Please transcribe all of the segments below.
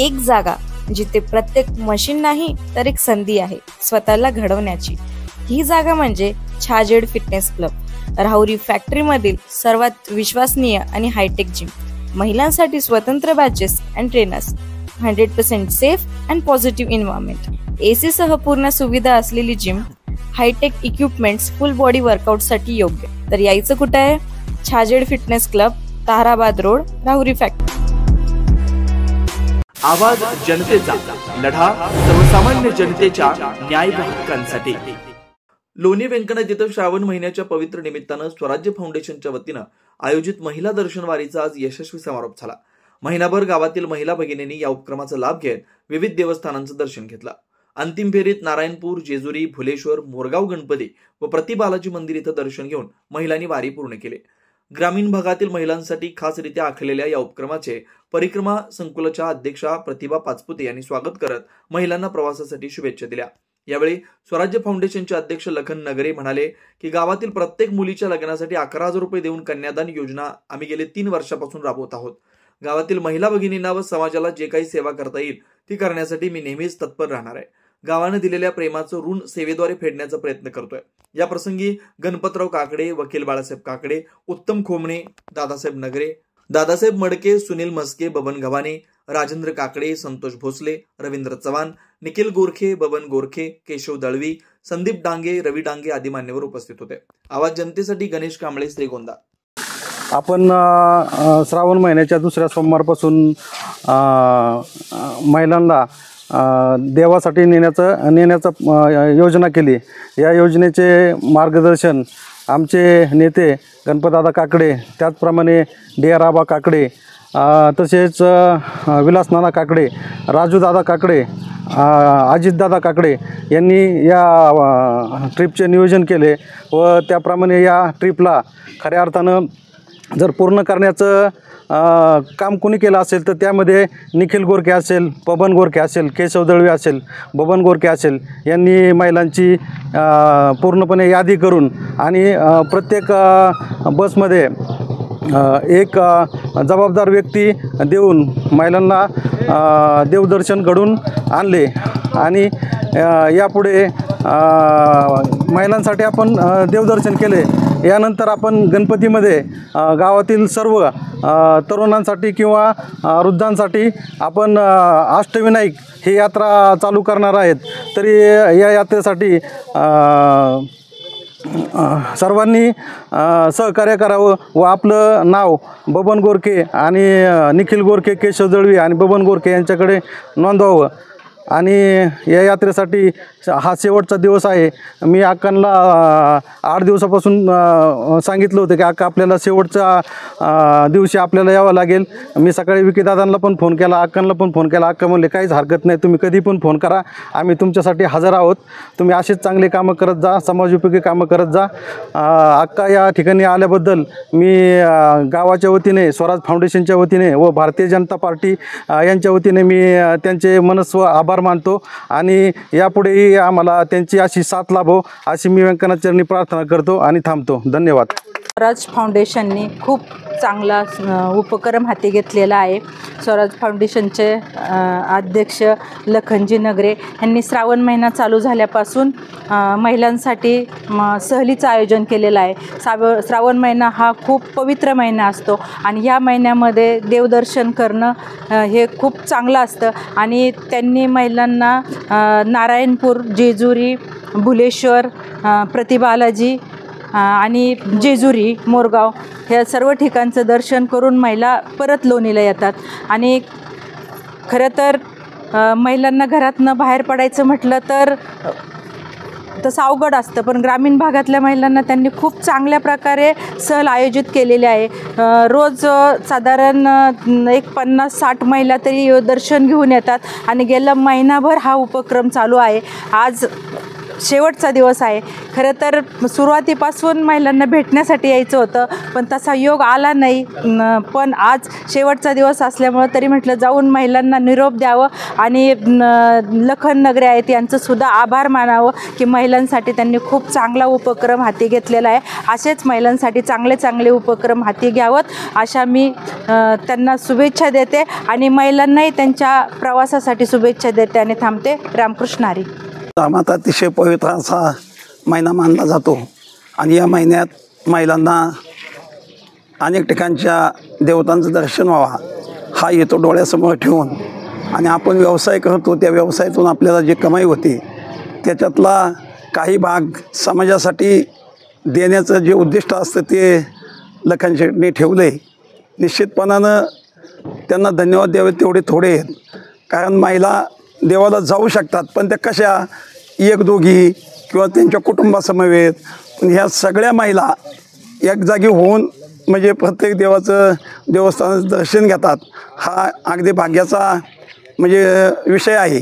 एक जागा जिथे प्रत्येक मशीन नाही तर एक संधी आहे स्वतःला घडवण्याची। ही जागा म्हणजे Chhajed fitness club, Rahuri factory मधील सर्वात विश्वसनीय आणि हायटेक जिम। महिलांसाठी स्वतंत्र batches and trainers, 100% safe and positive environment, AC सह पूर्ण सुविधा असलेली gym, hi tech equipments, full body workout साठी योग्य। तर यायचं कुठे आहे? Chhajed fitness club, Tarabad road, Rahuri factory. आवाज जनतेचा, लढा सर्वसामान्य जनतेच्या न्याय व हक्कांसाठी। लोणी व्यंकनाथ येथे श्रावण महिन्याच्या पवित्र निमित्तानं स्वराज्य फाउंडेशनच्या वतीनं आयोजित महिला दर्शन वारीचा आज यशस्वी समारोप झाला। महिनाभर गावातील महिला भगिनींनी या उपक्रमाचा लाभ घेत विविध देवस्थानांचं दर्शन घेतलं। अंतिम फेरीत नारायणपूर, जेजुरी, भुलेश्वर, मोरगाव गणपती व प्रति बालाजी मंदिर इथं दर्शन घेऊन महिलांनी वारी पूर्ण केली। ग्रामीण भागातील महिलांसाठी खासरित्या आखलेल्या या उपक्रमाचे परिक्रमा संकुलाच्या अध्यक्षा प्रतिभा पाचपुते यांनी स्वागत करत महिलांना प्रवासासाठी शुभेच्छा दिल्या। यावेळी स्वराज्य फाउंडेशनचे अध्यक्ष लखन नगरे म्हणाले की गावातील प्रत्येक मुलीच्या लग्नासाठी 11,000 रुपये देऊन कन्यादान योजना आम्ही गेले 3 वर्षापासून राबवत आहोत। गावातील महिला भगिनींना व समाजाला जे काही सेवा करता येईल ती करण्यासाठी मी नेहमीच तत्पर राहणार आहे। गावाने दिलेल्या प्रेमाचं ऋण सेवेद्वारे फेडण्याचा प्रयत्न करतोय। या प्रसंगी गणपतराव काकडे, वकील बाळासाहेब काकडे, उत्तम खोमणे, दादासाहेब नगरे, दादासाहेब मडके, सुनील मस्के, बबन गव्हाणे, राजेंद्र काकडे, संतोष भोसले, रवींद्र चव्हाण, निखिल गोरखे, बबन गोरखे, केशव दळवी, संदीप डांगे, रवी डांगे आदी मान्यवर उपस्थित होते। आवाज जनतेसाठी गणेश कांबळे, श्रीगोंदा। आपण श्रावण महिन्याच्या दुसऱ्या सोमवारपासून महिलांना देवासाठी नेण्याचं योजना केली। या योजनेचे मार्गदर्शन आमचे नेते गणपतदादा काकडे, त्याचप्रमाणे डी.आर. आबा काकडे, तसेच विलासनाना काकडे, राजूदादा काकडे, अजितदादा काकडे यांनी या ट्रिपचे नियोजन केले व त्याप्रमाणे या ट्रिपला खऱ्या अर्थानं जर पूर्ण करण्याचं काम कोणी केलं असेल तर त्यामध्ये निखिल गोरखे असेल, बबन गोरखे असेल, केशव दळवी असेल, बबन गोरखे असेल यांनी महिलांची पूर्णपणे यादी करून आणि प्रत्येक बसमध्ये एक जबाबदार व्यक्ती देऊन महिलांना देवदर्शन घडून आणले आणि यापुढे महिलांसाठी आपण देवदर्शन केले। यानंतर आपण गणपतीमध्ये गावातील सर्व तरुणांसाठी किंवा वृद्धांसाठी आपण अष्टविनायक ही यात्रा चालू करणार आहेत। तरी या यात्रेसाठी सर्वांनी सहकार्य करावं व आपलं नाव बबन गोरखे आणि निखिल गोरखे, केशव दळवी आणि बबन गोरखे यांच्याकडे नोंदवावं। आणि या यात्रेसाठी हा शेवटचा दिवस आहे। मी अक्कांना 8 दिवसापासून सांगितलं होतं की अक्का आपल्याला शेवटच्या दिवशी आपल्याला यावं लागेल। मी सकाळी विकीदादांना पण फोन केला, अक्कांना पण फोन केला। अक्का म्हणले काहीच हरकत नाही, तुम्ही कधी पण फोन करा, आम्ही तुमच्यासाठी हजर आहोत। तुम्ही असेच चांगले कामं करत जा, समाजोपयोगी कामं करत जा। अक्का या ठिकाणी आल्याबद्दल मी गावाच्या वतीने, स्वराज फाउंडेशनच्या वतीने व भारतीय जनता पार्टी यांच्या वतीने मी त्यांचे मनस्व आभार मानतो आणि यापुढेही आम्हाला त्यांची अशी साथ लाभो अशी मी व्यंकनाथ चरणी प्रार्थना करतो आणि थांबतो। धन्यवाद। स्वराज फाउंडेशनने खूप चांगला उपक्रम हाती घेतलेला आहे। स्वराज फाउंडेशनचे अध्यक्ष लखनजी नगरे यांनी श्रावण महिना चालू झाल्यापासून महिलांसाठी सहलीचं आयोजन केलेलं आहे। श्रावण महिना हा खूप पवित्र महिना असतो आणि या महिन्यामध्ये देवदर्शन करणं हे खूप चांगलं असतं आणि त्यांनी महिलांना नारायणपूर, जेजुरी, भुलेश्वर, प्रति बालाजी आणि जेजुरी, मोरगाव ह्या सर्व ठिकाणचं दर्शन करून महिला परत लोणीला येतात। आणि खरं तर महिलांना घरातनं बाहेर पडायचं म्हटलं तर तसं अवघड असतं, पण ग्रामीण भागातल्या महिलांना त्यांनी खूप चांगल्या प्रकारे सहल आयोजित केलेली आहे। रोज साधारण एक 50-60 महिला तरी दर्शन घेऊन येतात आणि गेल्या महिनाभर हा उपक्रम चालू आहे। आज शेवटचा दिवस आहे. खरं तर सुरुवातीपासून महिलांना भेटण्यासाठी यायचं होतं, पण तसा योग आला नाही. पण आज शेवटचा दिवस असल्यामुळं तरी म्हटलं जाऊन महिलांना निरोप द्यावं आणि लखन नगरे आहेत यांचंसुद्धा आभार मानावं की महिलांसाठी त्यांनी खूप चांगला उपक्रम हाती घेतलेला आहे. असेच महिलांसाठी चांगले चांगले उपक्रम हाती घ्यावत अशा मी त्यांना शुभेच्छा देते आणि महिलांनाही त्यांच्या प्रवासासाठी शुभेच्छा देते आणि थांबते. रामकृष्ण हरी. श्रावणात अतिशय पवित्र असा महिना मानला जातो आणि या महिन्यात महिलांना अनेक ठिकाणच्या देवतांचं दर्शन व्हावा हा येतो डोळ्यासमोर ठेवून आणि आपण व्यवसाय करतो. त्या व्यवसायातून आपल्याला जे कमाई होते त्याच्यातला काही भाग समाजासाठी देण्याचं जे उद्दिष्ट असतं ते लखन शेटने ठेवलं आहे. निश्चितपणानं त्यांना धन्यवाद द्यावे तेवढे थोडे आहेत, कारण महिला देवाला जाऊ शकतात पण त्या कशा एक दोघी किंवा त्यांच्या कुटुंबासमवेत. पण ह्या सगळ्या महिला एक जागी होऊन म्हणजे प्रत्येक देवस्थानाचं दर्शन घेतात हा अगदी भाग्याचा म्हणजे विषय आहे.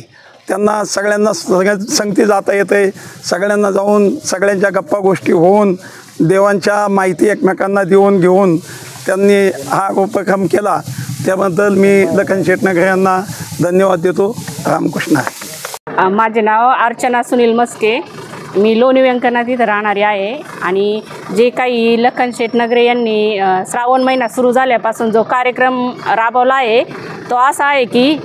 त्यांना सगळ्यांना संगती जाता येते, सगळ्यांना जाऊन सगळ्यांच्या गप्पा गोष्टी होऊन देवांच्या माहिती एकमेकांना देऊन घेऊन त्यांनी हा उपक्रम केला. त्याबद्दल मी लखन शेटनगर यांना धन्यवाद देतो. रामकृष्ण. माझे नाव अर्चना सुनील मस्के. मी लोणी व्यंकनाथ इथं राहणारी आहे आणि जे काही लखन शेटनगरे यांनी श्रावण महिना सुरू झाल्यापासून जो कार्यक्रम राबवला आहे तो असा आहे की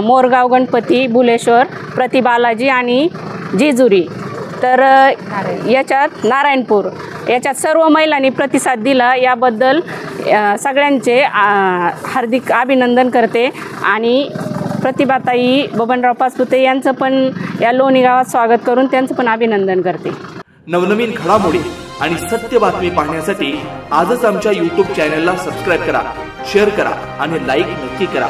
मोरगाव गणपती, बुलेश्वर, प्रतिबालाजी आणि जेजुरी, तर याच्यात नारायणपूर याच्यात सर्व महिलांनी प्रतिसाद दिला. याबद्दल सगळ्यांचे हार्दिक अभिनंदन करते आणि प्रतिभाताई बबनराव पाचपुते यांचं पण या लोणी गावात स्वागत करून त्यांचं पण अभिनंदन करते. नवनवीन घडामोडी आणि सत्य बातमी पाहण्यासाठी आजच आमच्या YouTube चॅनलला सबस्क्राईब करा, शेअर करा आणि लाईक नक्की करा.